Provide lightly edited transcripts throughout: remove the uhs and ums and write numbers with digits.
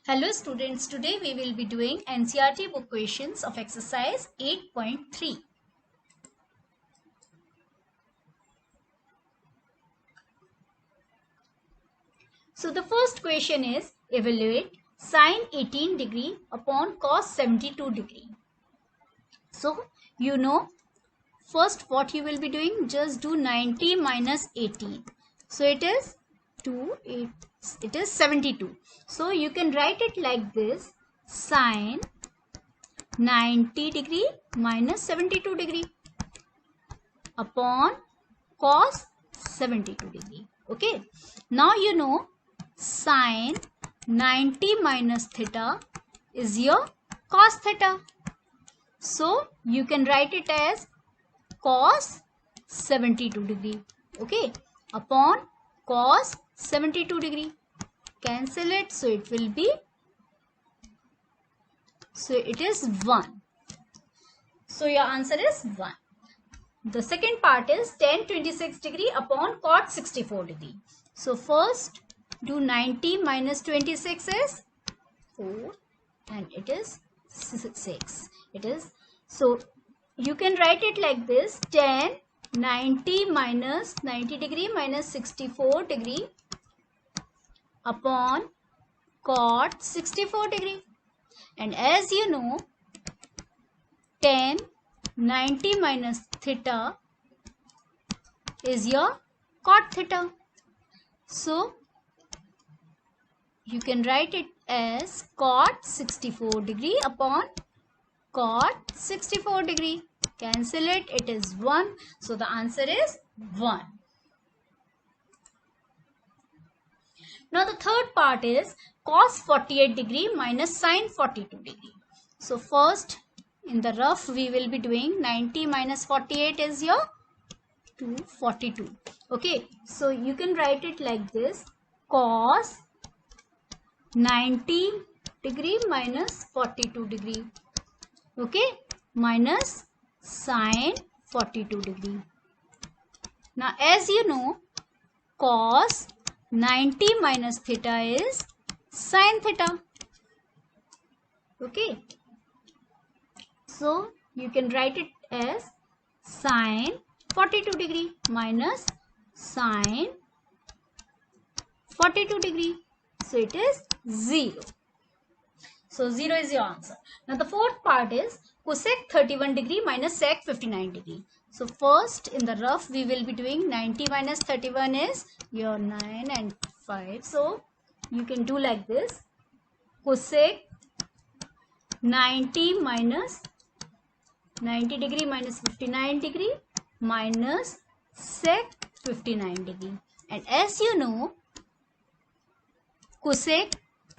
Hello students, today we will be doing NCERT book questions of exercise 8.3. So the first question is evaluate sine 18 degree upon cos 72 degree. So you know first what you will be doing, just do 90 minus 18. So it is 72. So you can write it like this, sine 90 degree minus 72 degree upon cos 72 degree. Okay. Now you know sine 90 minus theta is your cos theta. So you can write it as cos 72 degree. Okay. Upon cos 72 degree. Cancel it. So it will be, so it is 1. So your answer is 1. The second part is tan 26 degree upon cot 64 degree. So first do 90 minus 26 is 4 and it is 6. It is, so you can write it like this, tan 90 minus 90 degree minus 64 degree upon cot 64 degree. And as you know, tan 90 minus theta is your cot theta. So you can write it as cot 64 degree upon cot 64 degree. Cancel it, it is 1. So the answer is 1. Now the third part is cos 48 degree minus sine 42 degree. So first in the rough we will be doing 90 minus 48 is your 242. Okay, so you can write it like this, cos 90 degree minus 42 degree. Okay, minus sine 42 degree. Now as you know, cos 90 minus theta is sine theta. Okay, so you can write it as sine 42 degree minus sine 42 degree. So it is 0. So 0 is your answer. Now the fourth part is cosec 31 degree minus sec 59 degree. So first in the rough we will be doing 90 minus 31 is your 9 and 5. So you can do like this, cosec 90 minus 90 degree minus 59 degree minus sec 59 degree. And as you know, cosec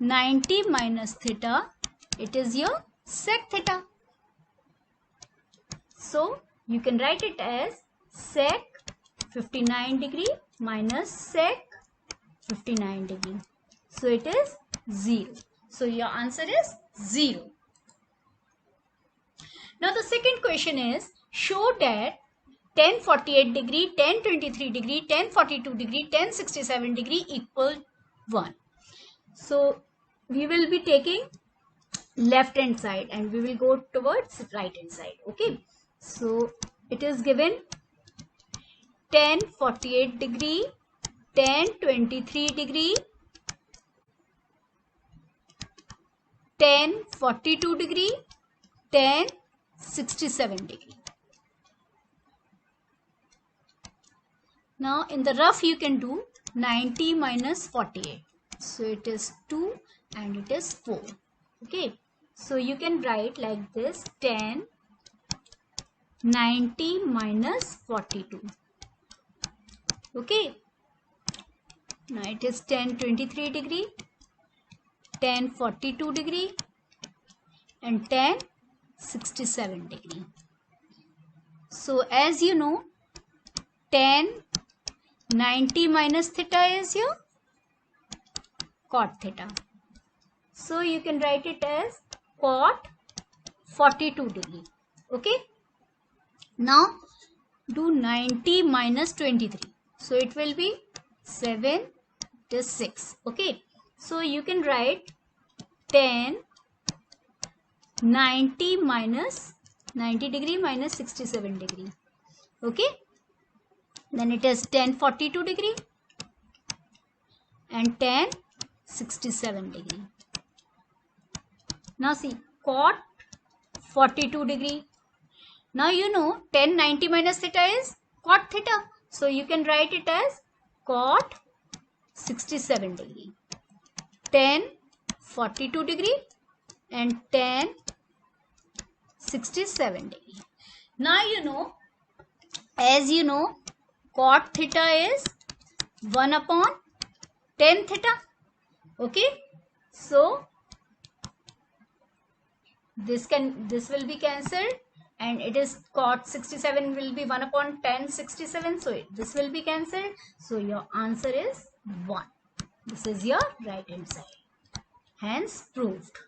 90 minus theta, it is your sec theta. So you can write it as sec 59 degree minus sec 59 degree. So it is 0. So your answer is 0. Now the second question is, show that tan 48 degree, tan 23 degree, tan 42 degree, tan 67 degree equal 1. So we will be taking left hand side and we will go towards right hand side. Okay, so it is given tan 48 degree, tan 23 degree, tan 42 degree, tan 67 degree. Now in the rough you can do 90 minus 48. So it is 2 and it is 4. Okay, so you can write like this, tan 90 minus 42. Okay, now it is tan 23 degree, tan 42 degree and tan 67 degree. So as you know, tan 90 minus theta is your cot theta. So you can write it as cot 42 degree. Okay, now do 90 minus 23. So it will be 7 to 6. Okay, so you can write 10 90 minus 90 degree minus 67 degree. Okay, then it is 10 42 degree and 10 67 degree. Now see, cot 42 degree. Now you know 10 90 minus theta is cot theta. So you can write it as cot 67 degree. 10 42 degree and 10 67 degree. Now you know, as you know, cot theta is 1 upon tan theta. Okay, so this will be cancelled, and it is cot 67 will be 1 upon tan 67. So this will be cancelled. So your answer is 1. This is your right hand side. Hence proved.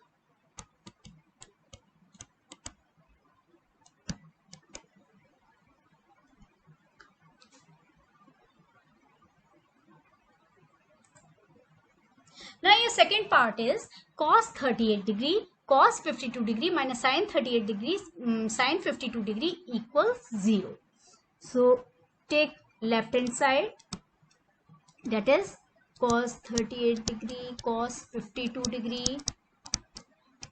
Now your second part is cos 38 degree, cos 52 degree minus sin 38 degrees, sin 52 degree equals 0. So take left hand side, that is cos 38 degree, cos 52 degree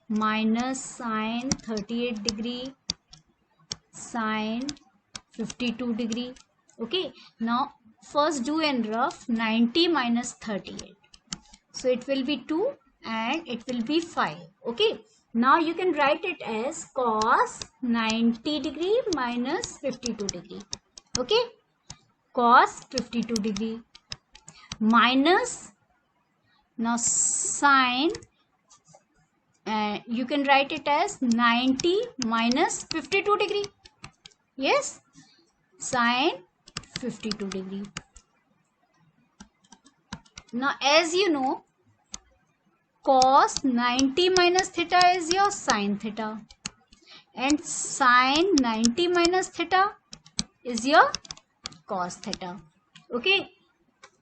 minus sin 38 degree, sin 52 degree. Okay, now first do in rough 90 minus 38. So it will be 2 and it will be 5. Okay, now you can write it as cos 90 degree minus 52 degree. Okay, cos 52 degree minus, now sine, you can write it as 90 minus 52 degree. Yes, sine 52 degree. Now as you know, cos 90 minus theta is your sin theta, and sin 90 minus theta is your cos theta. Okay,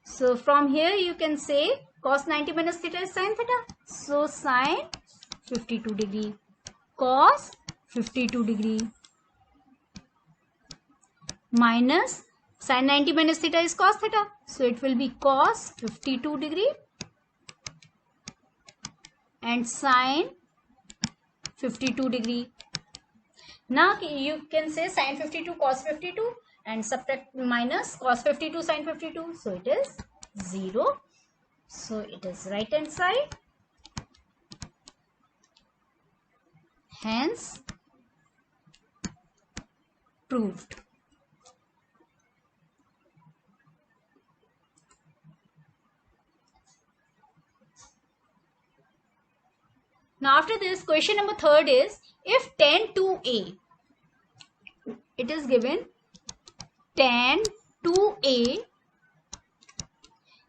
so from here you can say cos 90 minus theta is sin theta. So sin 52 degree, cos 52 degree minus sin 90 minus theta is cos theta. So it will be cos 52 degree and sin 52 degree. Now you can say sin 52 cos 52 and subtract minus cos 52 sin 52. So it is 0. So it is right hand side. Hence proved. Now after this, question number 3 is, if tan 2a, it is given tan 2a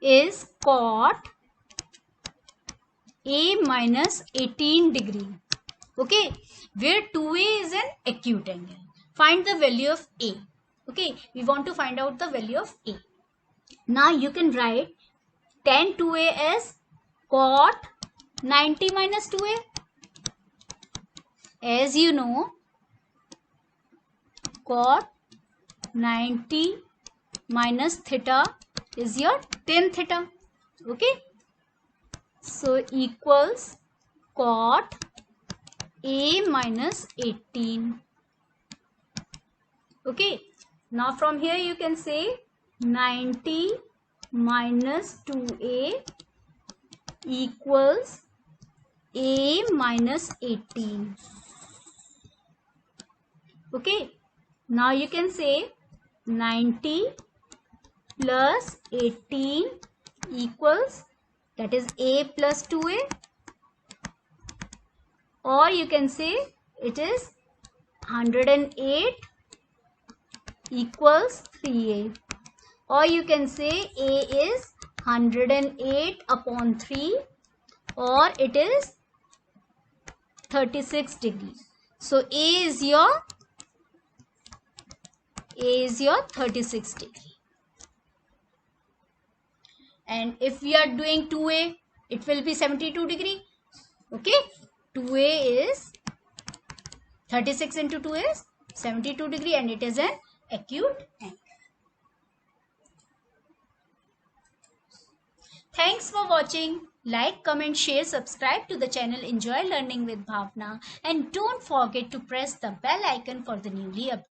is cot a minus 18 degree. Okay, where 2a is an acute angle. Find the value of a. Okay, we want to find out the value of a. Now you can write tan 2a as cot 90 minus 2a. As you know, cot 90 minus theta is your tan theta. Okay, so equals cot a minus 18. Okay, now from here you can say 90 minus 2a equals a minus 18. Okay, now you can say 90 plus 18 equals, that is a plus 2a, or you can say it is 108 equals 3a, or you can say a is 108 upon 3, or it is 36 degrees. So a is your 36 degree. And if we are doing 2a, it will be 72 degree. Okay, 2A is 36 into 2 is 72 degree and it is an acute angle. Thanks for watching. Like, comment, share, subscribe to the channel Enjoy Learning with Bhavna, and don't forget to press the bell icon for the newly updated